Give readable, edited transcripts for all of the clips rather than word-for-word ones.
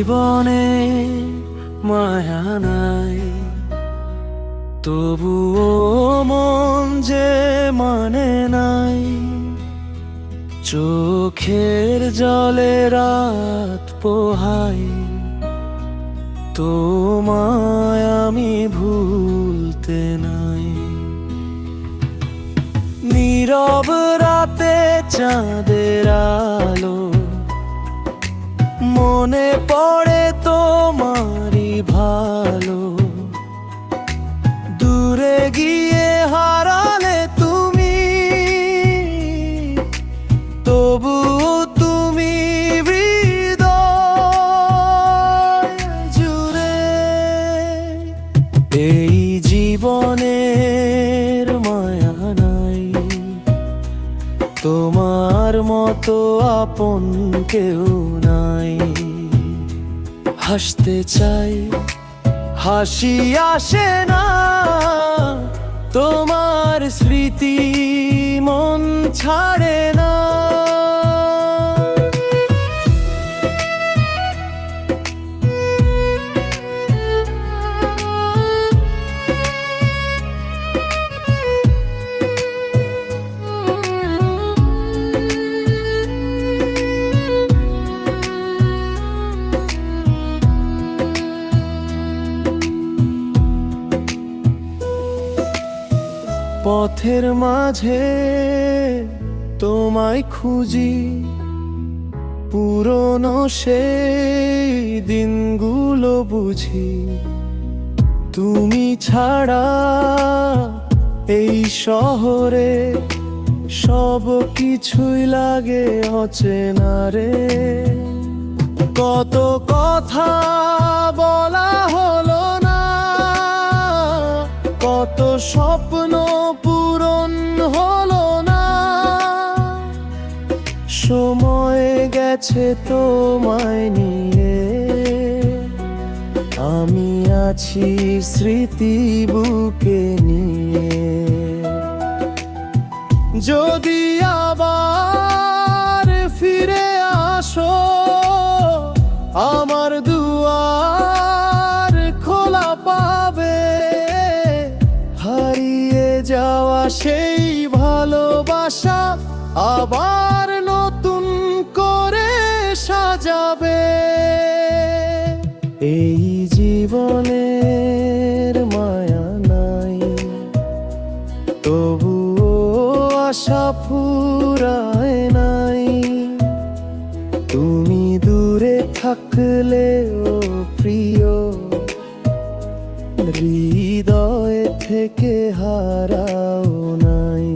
জীবনে মায়া নাই, তবুও মন যে মানে নাই। চোখের জলে রাত পোহাই, তোমায় আমি ভুলতে নাই। নীরব রাতে চাঁদের আলো, মনে পড়ে তোমারই ভালো। দূরে গিয়ে হারালে তুমি, তবু তুমি হৃদয় জুড়ে। এই জীবনের মায়া নাই, তোমার মতো আপন কেউ নাই। হাসতে চাই, হাসি আসে না, তোমার স্মৃতি মন ছাড়ে না। পথের মাঝে তোমায় খুঁজি, পুরনো সেই দিনগুলো বুঝি। তুমি ছাড়া এই শহরে সব কিছুই লাগে অচেনা রে। কত কথা বলা হলো না, কত স্বপ্ন পূরণ হলো না। সময় গেছে তোমায় নিয়ে, আমি আছি স্মৃতি বুকে নিয়ে। যদি আবার ফিরে আসো, আমার দুয়ার খোলা পাবে। হারিয়ে যাওয়া সেই ভালোবাসা আবার নতুন করে সাজাবে। এই জীবনের মায়া নাই, তবুও আশা ফুরায় নাই। তুমি দূরে থাকলেও প্রিয়, হৃদয় থেকে হারাও নাই।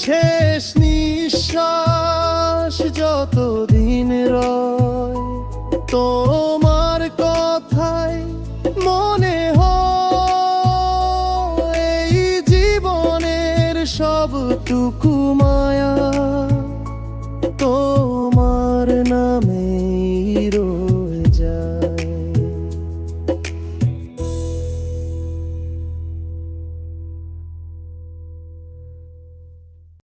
শেষ নিঃশ্বাস যতদিন রয়, তোমার কথাই মনে হয়। এই জীবনের সবটুকু